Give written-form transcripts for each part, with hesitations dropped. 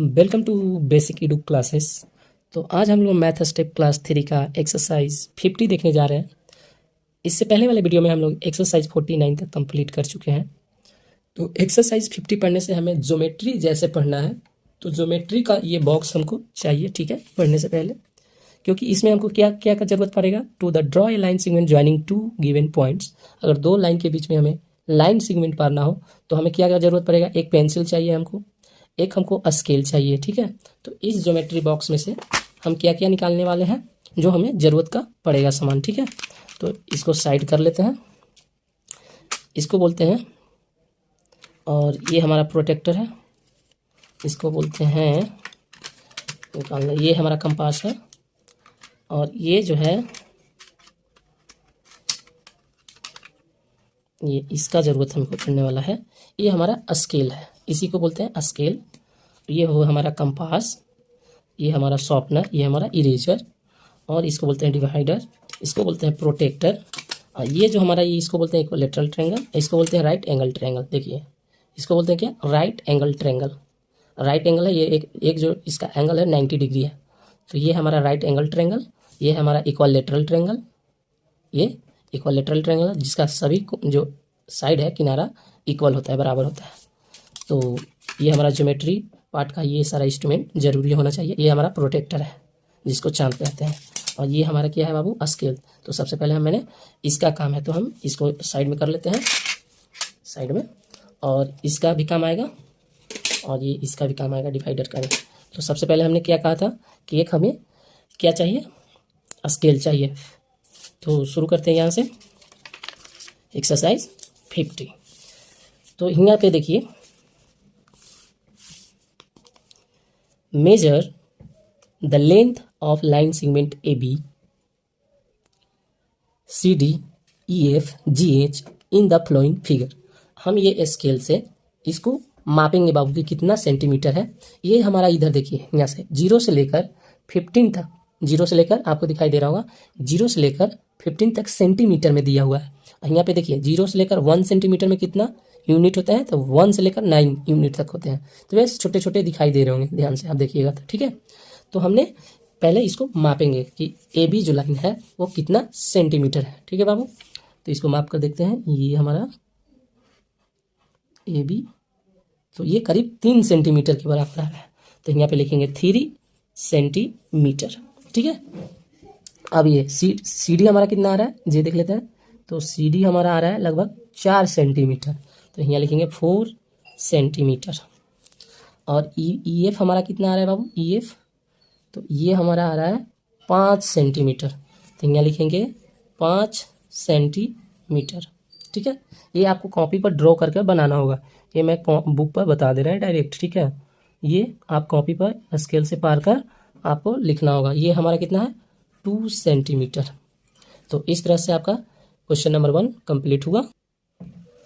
Welcome to Basic Edu Classes. तो आज हम लोग मैथ स्टेप क्लास 3 का एक्सरसाइज 50 देखने जा रहे हैं। इससे पहले वाले वीडियो में हम लोग एक्सरसाइज 49 तक कंप्लीट कर चुके हैं। तो एक्सरसाइज 50 पढ़ने से हमें ज्योमेट्री जैसे पढ़ना है, तो ज्योमेट्री का ये बॉक्स हमको चाहिए, ठीक है, पढ़ने से पहले, क्योंकि इसमें हमको क्या क्या का जरूरत पड़ेगा। To the draw a line segment joining two given points. अगर दो लाइन के बीच में हमें लाइन सेगमेंट पाना हो तो हमें क्या क्या जरूरत पड़ेगा। एक पेंसिल चाहिए हमको, एक हमको स्केल चाहिए, ठीक है। तो इस ज्योमेट्री बॉक्स में से हम क्या क्या निकालने वाले हैं जो हमें ज़रूरत का पड़ेगा सामान, ठीक है। तो इसको साइड कर लेते हैं, इसको बोलते हैं, और ये हमारा प्रोटेक्टर है, इसको बोलते हैं निकालना, ये हमारा कंपास है, और ये जो है ये इसका ज़रूरत हमको पड़ने वाला है। ये हमारा स्केल है, इसी को बोलते हैं स्केल। ये हो हमारा कंपास, ये हमारा शॉर्पनर, ये हमारा इरेजर, और इसको बोलते हैं डिवाइडर, इसको बोलते हैं प्रोटेक्टर। और ये जो हमारा ये इसको बोलते हैं इक्विलेटरल ट्रायंगल, इसको बोलते हैं राइट एंगल ट्रायंगल। देखिए इसको बोलते हैं क्या, right angle triangle. Right angle है ये, एक जो इसका एंगल है 90 डिग्री है, तो ये हमारा राइट एंगल ट्रायंगल। ये हमारा इक्विलेटरल ट्रायंगल, ये इक्विलेटरल ट्रायंगल है जिसका सभी जो साइड है, किनारा इक्वल होता है, बराबर होता है। तो ये हमारा ज्योमेट्री पार्ट का ये सारा इंस्ट्रूमेंट जरूरी होना चाहिए। ये हमारा प्रोटेक्टर है जिसको चांद कहते हैं, और ये हमारा क्या है बाबू, स्केल। तो सबसे पहले मैंने इसका काम है तो हम इसको साइड में कर लेते हैं, साइड में, और इसका भी काम आएगा और ये इसका भी काम आएगा, डिवाइडर का भी। तो सबसे पहले हमने क्या कहा था कि एक हमें क्या चाहिए, स्केल चाहिए। तो शुरू करते हैं यहाँ से एक्सरसाइज 50। तो यहाँ पे देखिए, measure the length of line segment AB, CD, EF, GH in the following figure। हम ये स्केल से इसको मापेंगे बाबू कि कितना सेंटीमीटर है। ये हमारा इधर देखिए, यहाँ से 0 से लेकर 15 तक, 0 से लेकर आपको दिखाई दे रहा होगा, 0 से लेकर 15 तक सेंटीमीटर में दिया हुआ है। यहाँ पे देखिए 0 से लेकर 1 सेंटीमीटर में कितना यूनिट होता है, तो 1 से लेकर 9 यूनिट तक होते हैं। तो वैसे छोटे छोटे दिखाई दे रहे होंगे, ध्यान से आप देखिएगा, तो ठीक है। तो हमने पहले इसको मापेंगे कि ए बी जो लाइन है वो कितना सेंटीमीटर है, ठीक है बाबू। तो इसको माप कर देखते हैं, ये हमारा ए बी, तो ये करीब 3 सेंटीमीटर के बराबर है। तो यहाँ पे लिखेंगे 3 सेंटीमीटर, ठीक है। अब ये सी डी हमारा कितना आ रहा है, ये देख लेते हैं। तो सी डी हमारा आ रहा है लगभग 4 सेंटीमीटर, तो यहाँ लिखेंगे 4 सेंटीमीटर। और ई एफ हमारा कितना आ रहा है बाबू, ई एफ, तो ये हमारा आ रहा है 5 सेंटीमीटर, तो यहाँ लिखेंगे 5 सेंटीमीटर, ठीक है। ये आपको कॉपी पर ड्रॉ करके बनाना होगा, ये मैं बुक पर बता दे रहा है डायरेक्ट, ठीक है। ये आप कॉपी पर स्केल से पार कर आपको लिखना होगा। ये हमारा कितना है, 2 सेंटीमीटर। तो इस तरह से आपका क्वेश्चन नंबर 1 कंप्लीट हुआ।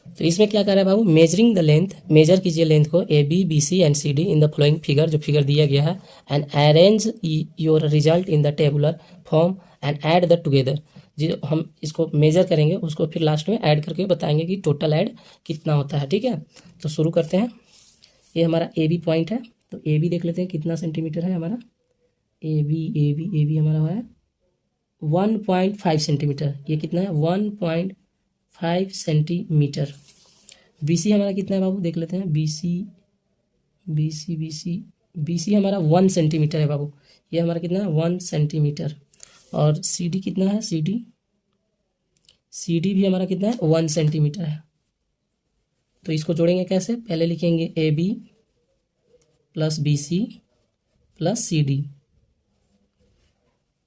तो इसमें क्या कर रहा है बाबू, मेजरिंग द लेंथ, मेजर कीजिए लेंथ को a b b c and c d in the following figure, जो फिगर दिया गया है, and arrange your result in the tabular form and add the together. जो हम इसको मेजर करेंगे उसको फिर लास्ट में ऐड करके बताएंगे कि टोटल ऐड कितना होता है, ठीक है। तो शुरू करते हैं। ये हमारा ए बी पॉइंट है, तो ए बी देख लेते हैं कितना सेंटीमीटर है हमारा। ए बी हमारा है 1.5 सेंटीमीटर। ये कितना है, 1.5 सेंटीमीटर। बी सी हमारा कितना है बाबू, देख लेते हैं। बी सी हमारा 1 सेंटीमीटर है बाबू, ये हमारा कितना है, 1 सेंटीमीटर। और सी डी कितना है, सी डी भी हमारा कितना है, 1 सेंटीमीटर है। तो इसको जोड़ेंगे कैसे, पहले लिखेंगे a b plus b c plus c d.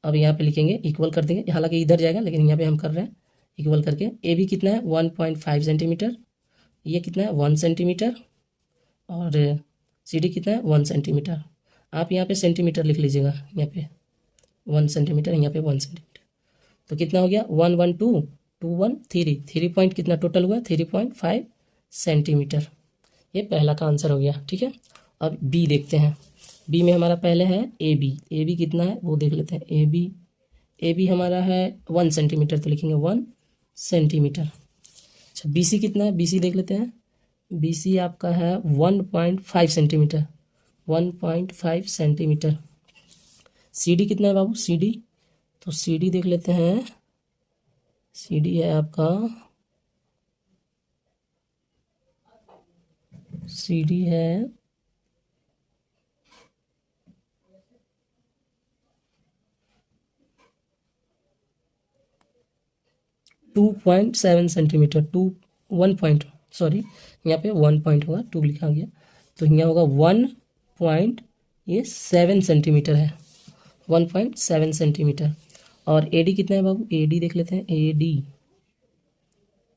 अब यहाँ पे लिखेंगे इक्वल कर देंगे, हालांकि इधर जाएगा लेकिन यहाँ पे हम कर रहे हैं इक्वल करके। ए बी कितना है, 1.5 सेंटीमीटर, ये कितना है, 1 सेंटीमीटर, और सी डी कितना है, 1 सेंटीमीटर। आप यहाँ पे सेंटीमीटर लिख लीजिएगा, यहाँ पे 1 सेंटीमीटर, यहाँ पे 1 सेंटीमीटर। तो कितना हो गया, 1 1 2 2 1 3 पॉइंट कितना टोटल हुआ, 3.5 सेंटीमीटर। ये पहला का आंसर हो गया, ठीक है। अब बी देखते हैं। बी में हमारा पहले है ए बी कितना है वो देख लेते हैं। ए बी हमारा है 1 सेंटीमीटर, तो लिखेंगे 1 सेंटीमीटर। अच्छा BC कितना है, BC देख लेते हैं। BC आपका है 1.5 सेंटीमीटर, 1.5 सेंटीमीटर। CD कितना है बाबू? CD, तो CD देख लेते हैं। CD है आपका, CD है 2.7 सेंटीमीटर। 1 पॉइंट, सॉरी यहाँ पे 1 पॉइंट होगा, 2 लिखा गया, तो यहाँ होगा 1.7 सेंटीमीटर है, 1.7 सेंटीमीटर। और AD कितना है बाबू? AD देख लेते हैं।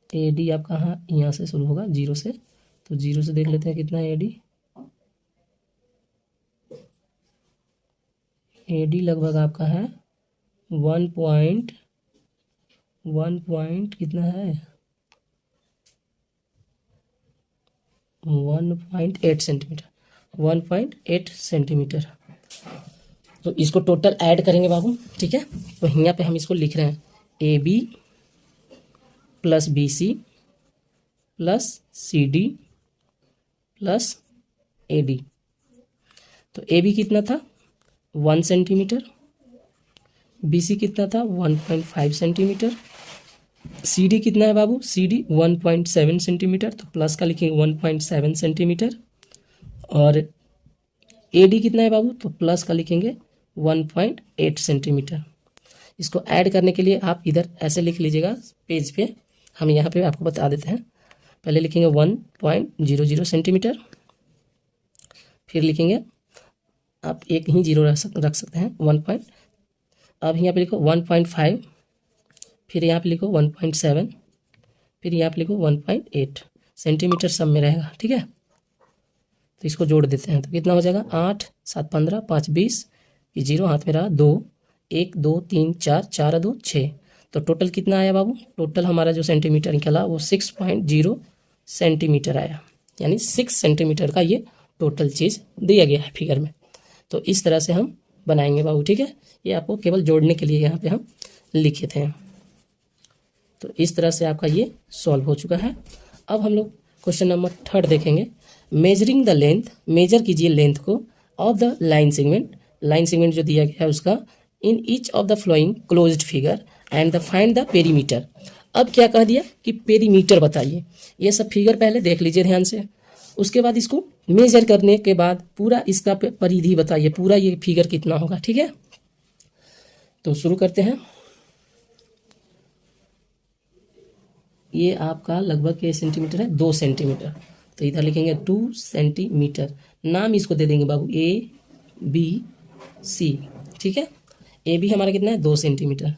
AD आपका यहाँ से शुरू होगा 0 से, तो 0 से देख लेते हैं कितना है AD। AD लगभग आपका है 1 पॉइंट कितना है, 1.8 सेंटीमीटर, 1.8 सेंटीमीटर। तो इसको टोटल ऐड करेंगे बाबू, ठीक है। तो यहाँ पे हम इसको लिख रहे हैं AB plus BC plus CD plus AD। तो AB कितना था? 1 सेंटीमीटर। BC कितना था? 1.5 सेंटीमीटर। CD कितना है बाबू? CD 1.7 सेंटीमीटर, तो प्लस का लिखेंगे 1.7 सेंटीमीटर। और AD कितना है बाबू? तो प्लस का लिखेंगे 1.8 सेंटीमीटर। इसको ऐड करने के लिए आप इधर ऐसे लिख लीजिएगा पेज पे, हम यहाँ पे आपको बता देते हैं। पहले लिखेंगे 1.00 सेंटीमीटर, फिर लिखेंगे, आप एक ही जीरो रख सकते हैं, 1. अब यहाँ पे लिखो 1.5, फिर यहाँ पे लिखो 1.7, फिर यहाँ पे लिखो 1.8 सेंटीमीटर सब में रहेगा, ठीक है। तो इसको जोड़ देते हैं, तो कितना हो जाएगा? 8 7 15 5 20, 0 हाथ में रहा, 2 1 2 3 4 4 2 6। तो टोटल कितना आया बाबू? टोटल हमारा जो सेंटीमीटर निकला वो 6.0 सेंटीमीटर आया, यानी 6 सेंटीमीटर का ये टोटल चीज़ दिया गया है फिगर में। तो इस तरह से हम बनाएंगे बाबू, ठीक है। ये आपको केवल जोड़ने के लिए यहाँ पे हम लिखे थे। तो इस तरह से आपका ये सॉल्व हो चुका है। अब हम लोग क्वेश्चन नंबर 3 देखेंगे। मेजरिंग द लेंथ, मेजर कीजिए लेंथ को of the line segment, line segment जो दिया गया है उसका, in each of the flowing closed figure and the find the perimeter. अब क्या कह दिया कि पेरीमीटर बताइए। ये सब फिगर पहले देख लीजिए ध्यान से, उसके बाद इसको मेजर करने के बाद पूरा इसका परिधि बताइए, पूरा ये फिगर कितना होगा, ठीक है। तो शुरू करते हैं। ये आपका लगभग के सेंटीमीटर है, 2 सेंटीमीटर, तो इधर लिखेंगे 2 सेंटीमीटर। नाम इसको दे देंगे बाबू ABC, ठीक है। AB हमारा कितना है? 2 सेंटीमीटर।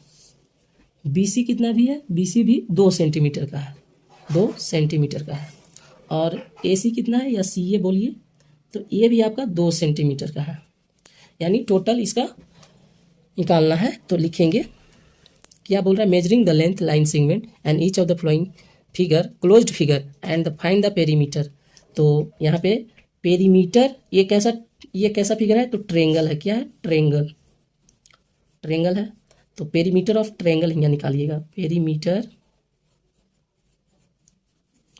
BC कितना भी है? BC भी 2 सेंटीमीटर का है, 2 सेंटीमीटर का है। और AC कितना है, या CA बोलिए, तो ये भी आपका 2 सेंटीमीटर का है, यानी टोटल इसका निकालना है। तो लिखेंगे, क्या बोल रहा है? Measuring the length line segment and each of the flowing figure closed figure and the find the perimeter. तो यहाँ पे पेरीमीटर ये कैसा फिगर है? तो ट्रेंगल है। क्या है? ट्रेंगल, ट्रेंगल है। तो पेरीमीटर ऑफ ट्रेंगल यहाँ निकालिएगा, पेरीमीटर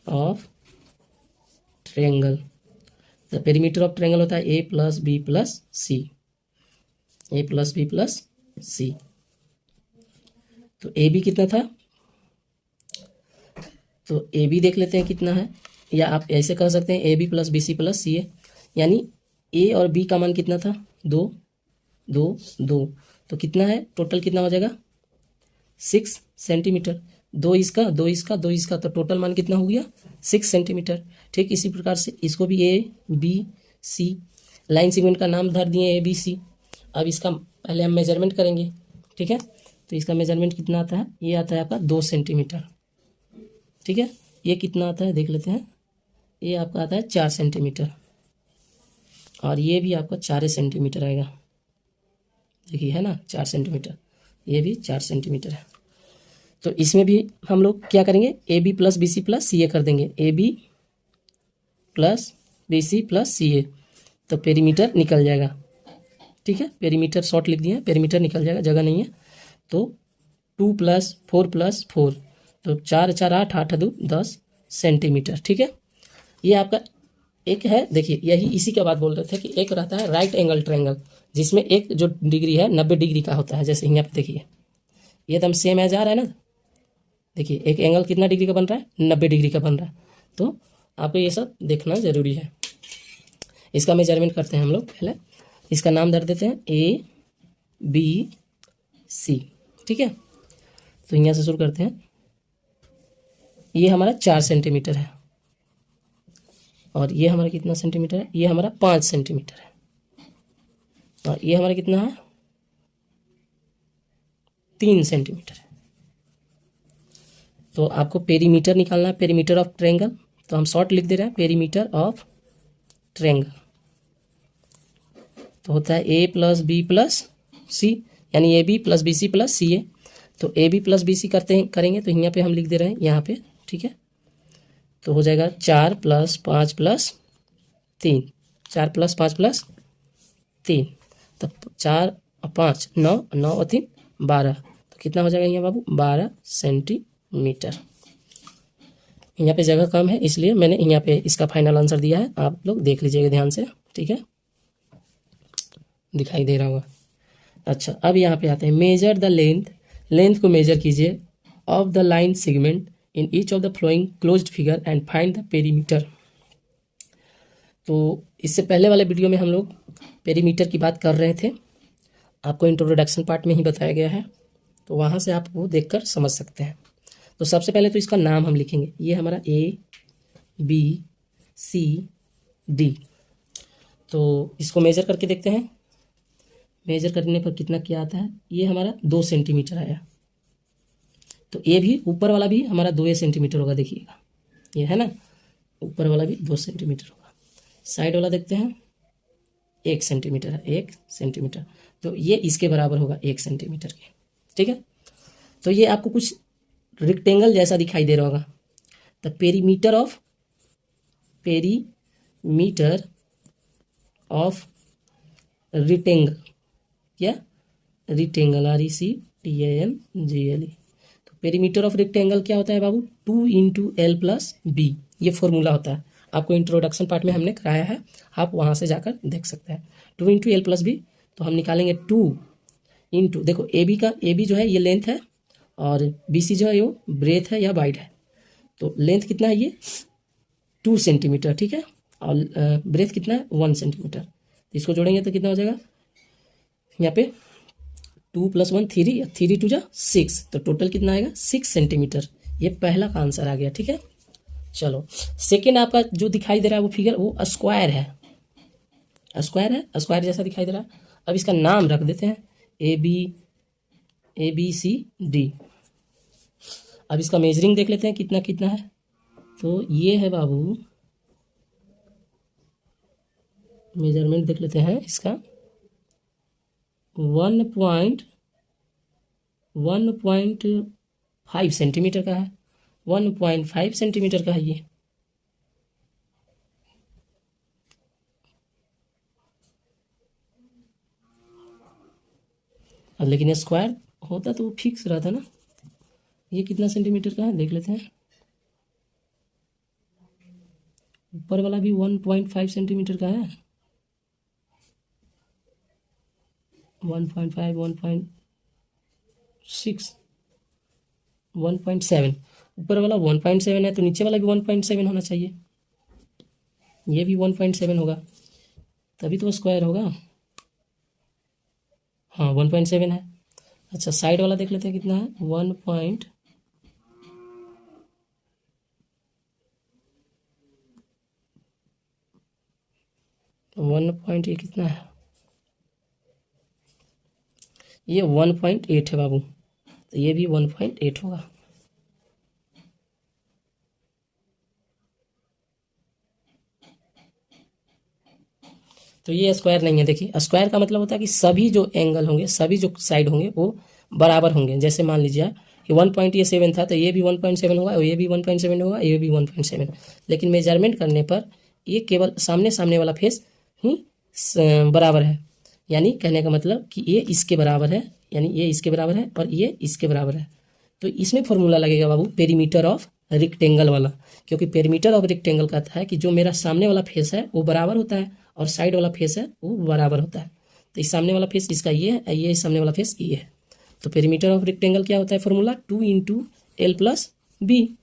ऑफ ट्रेंगल। तो पेरीमीटर ऑफ ट्रेंगल होता है A plus B plus C, A plus B plus C। तो AB कितना था? तो AB देख लेते हैं कितना है, या आप ऐसे कह सकते हैं AB plus BC plus CA, यानी A और B का मान कितना था? 2 2 2। तो कितना है टोटल? कितना हो जाएगा? 6 सेंटीमीटर। 2 इसका 2 इसका 2 इसका, तो टोटल मान कितना हो गया? 6 सेंटीमीटर। ठीक इसी प्रकार से इसको भी ABC, लाइन सेगमेंट का नाम धर दिए ABC। अब इसका पहले हम मेजरमेंट करेंगे, ठीक है। तो इसका मेजरमेंट कितना आता है? ये आता है आपका 2 सेंटीमीटर, ठीक है। ये कितना आता है देख लेते हैं। ये आपका आता है 4 सेंटीमीटर, और ये भी आपका 4 सेंटीमीटर आएगा, देखिए है ना, 4 सेंटीमीटर। ये भी 4 सेंटीमीटर है। तो इसमें भी हम लोग क्या करेंगे? AB plus BC plus CA कर देंगे, AB plus BC plus CA। तो पेरीमीटर निकल जाएगा, ठीक है। पेरीमीटर शॉर्ट लिख दिए, पेरीमीटर निकल जाएगा, जगह नहीं है। तो 2 प्लस 4 प्लस 4, तो 4 4 8 8 2 10 सेंटीमीटर, ठीक है। ये आपका एक है, देखिए यही इसी के बाद बोल रहे थे कि एक रहता है राइट एंगल ट्रायंगल, जिसमें एक जो डिग्री है 90 डिग्री का होता है। जैसे यहाँ पे देखिए ये एकदम सेम एज आ रहा है ना, देखिए एक एंगल कितना डिग्री का बन रहा है, 90 डिग्री का बन रहा है। तो आपको ये सब देखना ज़रूरी है। इसका मेजरमेंट करते हैं हम लोग। पहले इसका नाम धर देते हैं ABC, ठीक है। तो यहाँ से शुरू करते हैं। ये हमारा 4 सेंटीमीटर है और ये हमारा कितना सेंटीमीटर है, ये हमारा 5 सेंटीमीटर है और ये हमारा कितना है 3 सेंटीमीटर है। तो आपको पेरीमीटर निकालना है, पेरीमीटर ऑफ ट्रायंगल। तो हम शॉर्ट लिख दे रहे हैं पेरीमीटर ऑफ ट्रायंगल। तो होता है A + B + C, यानी AB + BC + CA। तो AB + BC करेंगे तो यहाँ पे हम लिख दे रहे हैं यहाँ पे, ठीक है। तो हो जाएगा 4 + 5 + 3, 4 + 5 + 3, तो 4 और 5 9, 9 और 3 12। तो कितना हो जाएगा यहाँ बाबू 12 सेंटीमीटर। यहाँ पे जगह कम है इसलिए मैंने यहाँ पे इसका फाइनल आंसर दिया है, आप लोग देख लीजिएगा ध्यान से, ठीक है, दिखाई दे रहा होगा। अच्छा, अब यहाँ पे आते हैं मेजर द लेंथ को मेजर कीजिए of the line segment in each of the flowing closed figure and find the perimeter. तो इससे पहले वाले वीडियो में हम लोग पेरीमीटर की बात कर रहे थे, आपको इंट्रोडक्शन पार्ट में ही बताया गया है, तो वहाँ से आप वो देखकर समझ सकते हैं। तो सबसे पहले तो इसका नाम हम लिखेंगे, ये हमारा ABCD। तो इसको मेजर करके देखते हैं। मेजर करने पर कितना क्या आता है, ये हमारा 2 सेंटीमीटर आया। तो ये भी ऊपर वाला भी हमारा 2 सेंटीमीटर होगा, देखिएगा ये है ना, ऊपर वाला भी 2 सेंटीमीटर होगा। साइड वाला देखते हैं 1 सेंटीमीटर है, 1 सेंटीमीटर, तो ये इसके बराबर होगा 1 सेंटीमीटर के, ठीक है। तो ये आपको कुछ रेक्टेंगल जैसा दिखाई दे रहा होगा। द पेरीमीटर ऑफ रेक्टेंगल, क्या रेक्टेंगल, RECTANGLE। तो पेरीमीटर ऑफ रेक्टेंगल क्या होता है बाबू, 2 × L + B, ये फॉर्मूला होता है। आपको इंट्रोडक्शन पार्ट में हमने कराया है, आप वहाँ से जाकर देख सकते हैं। 2 × L + B, तो हम निकालेंगे 2 × देखो AB जो है ये लेंथ है और BC जो है वो ब्रेथ है या वाइड है। तो लेंथ कितना है, ये 2 सेंटीमीटर, ठीक है, और ब्रेथ कितना है 1 सेंटीमीटर। तो इसको जोड़ेंगे तो कितना हो जाएगा, यहाँ पे 2 + 1 3, 3 × 2 = 6, तो टोटल कितना आएगा 6 सेंटीमीटर। ये पहला का आंसर आ गया, ठीक है। चलो सेकेंड आपका जो दिखाई दे रहा है वो फिगर, वो स्क्वायर है, स्क्वायर जैसा दिखाई दे रहा है। अब इसका नाम रख देते हैं ABCD। अब इसका मेजरिंग देख लेते हैं कितना कितना है। तो ये है बाबू, मेजरमेंट देख लेते हैं इसका, 1.5 सेंटीमीटर का है, 1.5 सेंटीमीटर का है ये। लेकिन स्क्वायर होता तो वो फिक्स रहता ना। ये कितना सेंटीमीटर का है देख लेते हैं। ऊपर वाला भी 1.5 सेंटीमीटर का है, 1.5, 1.6, 1.7। ऊपर वाला 1.7 है तो नीचे वाला भी 1.7 होना चाहिए, ये भी 1.7 होगा, तभी तो स्क्वायर होगा। हाँ 1.7 है। अच्छा साइड वाला देख लेते हैं कितना है, 1. ये कितना है, ये 1.8 है बाबू, तो ये भी 1.8 होगा। तो ये स्क्वायर नहीं है। देखिए स्क्वायर का मतलब होता है कि सभी जो एंगल होंगे, सभी जो साइड होंगे वो बराबर होंगे। जैसे मान लीजिए कि 1.7 था तो ये भी 1.7 होगा और ये भी 1.7 होगा, ये भी 1.7। लेकिन मेजरमेंट करने पर ये केवल सामने वाला फेस ही बराबर है, यानी कहने का मतलब कि ये इसके बराबर है, यानी ये इसके बराबर है और ये इसके बराबर है। तो इसमें फॉर्मूला लगेगा बाबू पेरीमीटर ऑफ रेक्टेंगल वाला, क्योंकि पेरीमीटर ऑफ रेक्टेंगल कहता है कि जो मेरा सामने वाला फेस है वो बराबर होता है और साइड वाला फेस है वो बराबर होता है। तो इस सामने वाला फेस इसका ये है, ये सामने वाला फेस ये है। तो पेरीमीटर ऑफ रेक्टेंगल क्या होता है formula 2 into L plus b.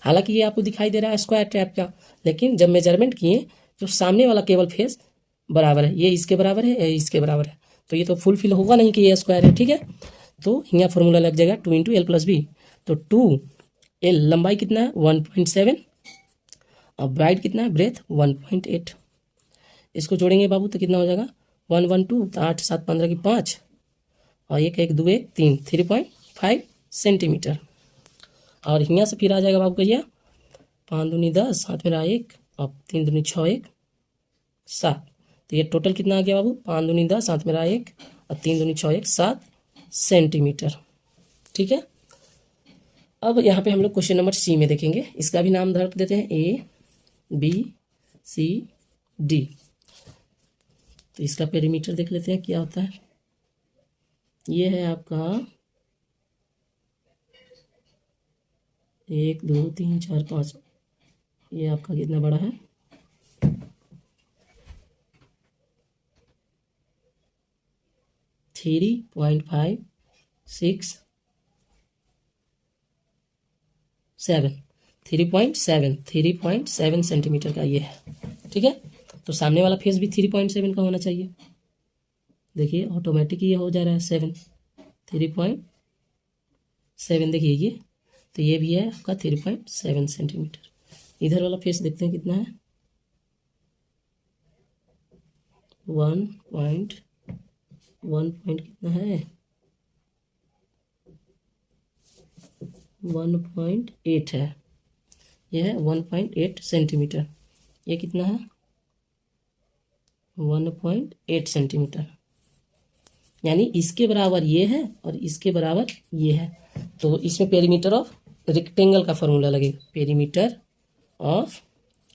हालांकि ये आपको दिखाई दे रहा है स्क्वायर टाइप का, लेकिन जब मेजरमेंट किए तो सामने वाला केवल फेस बराबर है, ये इसके बराबर है, ये इसके बराबर है, तो ये तो फुलफिल होगा नहीं कि ये स्क्वायर है। ठीक है, तो यहाँ फॉर्मूला लग जाएगा 2 इंटू एल प्लस बी। तो 2 एल लंबाई कितना है 1.7 और ब्राइट कितना है ब्रेथ 1.8। इसको जोड़ेंगे बाबू तो कितना हो जाएगा 1 1 2 तो 8 7 15 की 5 और 1 1 2 1 3 3.5 सेंटीमीटर। और यहाँ से फिर आ जाएगा बाबू कहिए 5 दूनी 10 हाथ में रहा 1 और 3 दूनी 6 1 7। तो ये टोटल कितना आ गया बाबू 5 दूनी 10 हाथ में रहा 1 और 3 दूनी 6 1 7 सेंटीमीटर। ठीक है, अब यहाँ पे हम लोग क्वेश्चन नंबर सी में देखेंगे। इसका भी नाम धर देते हैं ए बी सी डी। तो इसका पेरीमीटर देख लेते हैं क्या होता है। ये है आपका 1 2 3 4 5, ये आपका कितना बड़ा है 3.5 6 7 3.7 सेंटीमीटर का ये है। ठीक है, तो सामने वाला फेस भी 3.7 का होना चाहिए। देखिए ऑटोमेटिक ये हो जा रहा है 7 3.7। देखिए ये तो ये भी है आपका 3.7 सेंटीमीटर। इधर वाला फेस देखते हैं कितना है 1 पॉइंट कितना है 1.8 है, यह है 1.8 सेंटीमीटर। ये कितना है 1.8 सेंटीमीटर, यानी इसके बराबर ये है और इसके बराबर ये है। तो इसमें पेरीमीटर ऑफ रेक्टेंगल का फॉर्मूला लगेगा, perimeter of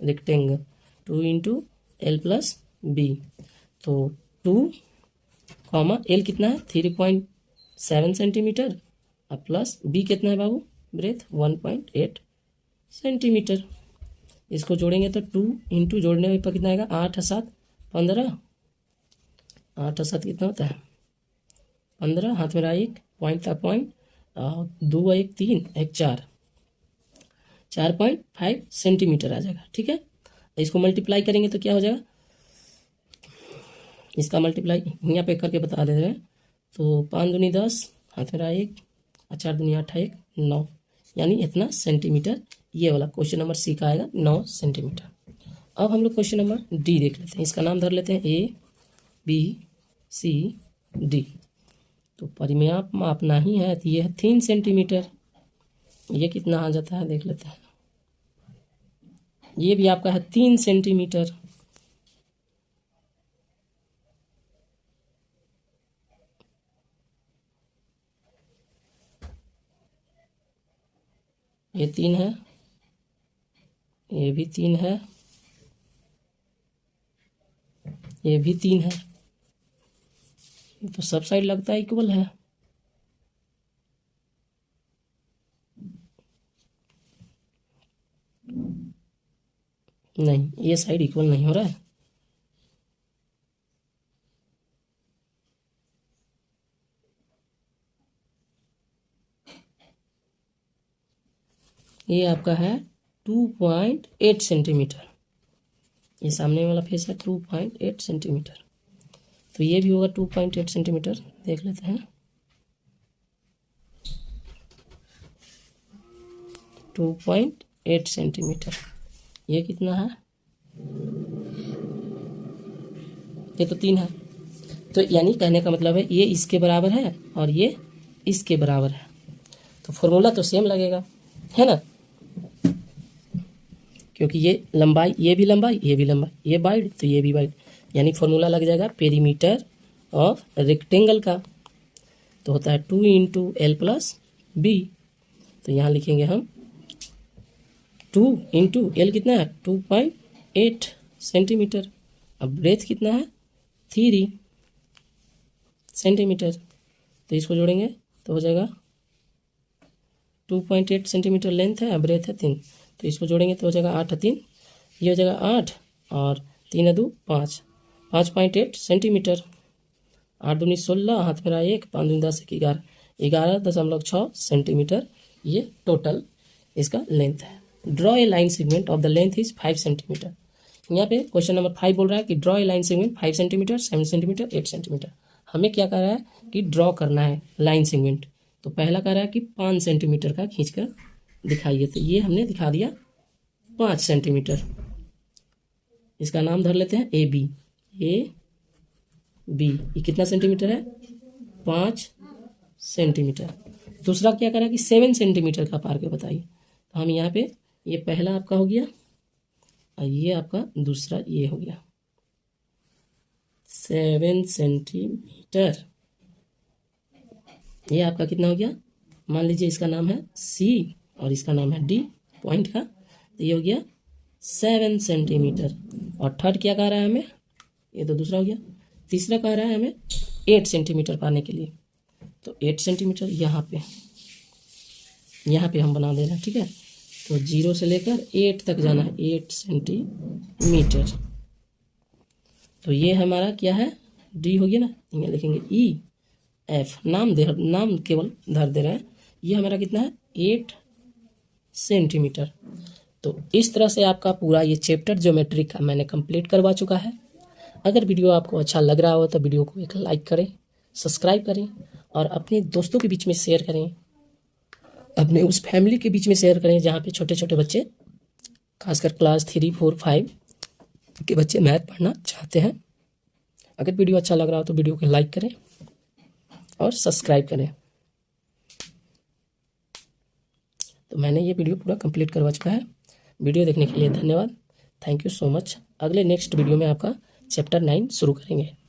rectangle 2 into L plus B. तो 2 एल कितना है 3.7 सेंटीमीटर और प्लस बी कितना है बाबू ब्रेथ 1.8 सेंटीमीटर। इसको जोड़ेंगे तो 2 इंटू जोड़ने पर कितना आएगा 8 7 15, 8 7 कितना होता है 15, हाथ में रहा 1 पॉइंट था पॉइंट, 2 1 3 1 4 4.5 सेंटीमीटर आ जाएगा। ठीक है, इसको मल्टीप्लाई करेंगे तो क्या हो जाएगा, इसका मल्टीप्लाई यहाँ पे करके बता दे रहे हैं। तो 5 दूनी 10 हाथ में रहा 1 और 4 दूनी 8 1 9, यानी इतना सेंटीमीटर ये वाला क्वेश्चन नंबर सी का आएगा 9 सेंटीमीटर। अब हम लोग क्वेश्चन नंबर डी देख लेते हैं। इसका नाम धर लेते हैं ए बी सी डी। तो परिमाप मापना ही है तो ये है 3 सेंटीमीटर। ये कितना आ जाता है देख लेते हैं, ये भी आपका है 3 सेंटीमीटर। ये 3 है, ये भी 3 है, ये भी 3 है, तो सब साइड लगता है इक्वल है। नहीं, ये साइड इक्वल नहीं हो रहा है। ये आपका है 2.8 सेंटीमीटर। ये सामने वाला फेस है 2.8 सेंटीमीटर, तो ये भी होगा 2.8 सेंटीमीटर। देख लेते हैं 2.8 सेंटीमीटर। ये कितना है, ये तो 3 है। तो यानी कहने का मतलब है ये इसके बराबर है और ये इसके बराबर है, तो फॉर्मूला तो सेम लगेगा है ना, क्योंकि ये लंबाई, ये भी लंबाई, ये भी लंबाई, ये वाइड तो ये भी वाइड, यानी फॉर्मूला लग जाएगा पेरीमीटर ऑफ रेक्टेंगल का। तो होता है 2 इंटू एल प्लस बी। तो यहाँ लिखेंगे हम 2 इंटू एल कितना है 2.8 सेंटीमीटर, अब ब्रेथ कितना है 3 सेंटीमीटर। तो इसको जोड़ेंगे तो हो जाएगा 2.8 सेंटीमीटर लेंथ है, ब्रेथ है 3, तो इसको जोड़ेंगे तो हो जाएगा 8 3, ये हो जाएगा 8 और 3 2 5, 5.8 सेंटीमीटर। 8 दूनी 16, हाथ मेरा 1, 5 दूनी 10, 11, 11.6 सेंटीमीटर ये टोटल इसका लेंथ है। Draw a line segment of the length is 5 centimetre. यहाँ पे क्वेश्चन नंबर 5 बोल रहा है कि draw a line segment 5 centimetre, 7 centimetre, 8 centimetre. हमें क्या कर रहा है कि ड्रॉ करना है लाइन सेगमेंट। तो पहला कह रहा है कि 5 सेंटीमीटर का खींचकर दिखाइए, तो ये हमने दिखा दिया 5 सेंटीमीटर। इसका नाम धर लेते हैं ए बी। ये कितना सेंटीमीटर है? 5 सेंटीमीटर। दूसरा क्या करा कि 7 सेंटीमीटर का पार के बताइए, तो हम यहाँ पे ये पहला आपका हो गया और ये आपका दूसरा ये हो गया 7 सेंटीमीटर। ये आपका कितना हो गया? मान लीजिए इसका नाम है सी और इसका नाम है डी पॉइंट का, तो ये हो गया 7 सेंटीमीटर। और थर्ड क्या कह रहा है हमें? ये तो दूसरा हो गया। तीसरा कह रहा है हमें 8 सेंटीमीटर पाने के लिए, तो 8 सेंटीमीटर यहाँ पे हम बना दे रहे हैं, ठीक है। तो 0 से लेकर 8 तक जाना है, 8 सेंटीमीटर। तो ये हमारा क्या है? डी हो गया ना, यहाँ लिखेंगे ई एफ, नाम केवल धर दे रहे हैं। ये हमारा कितना है? 8 सेंटीमीटर। तो इस तरह से आपका पूरा ये चैप्टर ज्योमेट्री का मैंने कंप्लीट करवा चुका है। अगर वीडियो आपको अच्छा लग रहा हो तो वीडियो को एक लाइक करें, सब्सक्राइब करें और अपने दोस्तों के बीच में शेयर करें, अपने उस फैमिली के बीच में शेयर करें जहाँ पे छोटे छोटे बच्चे, खासकर क्लास 3, 4, 5 के बच्चे मैथ पढ़ना चाहते हैं। अगर वीडियो अच्छा लग रहा हो तो वीडियो को लाइक करें और सब्सक्राइब करें। तो मैंने ये वीडियो पूरा कंप्लीट करवा चुका है। वीडियो देखने के लिए धन्यवाद। Thank you so much. अगले नेक्स्ट वीडियो में आपका चैप्टर 9 शुरू करेंगे।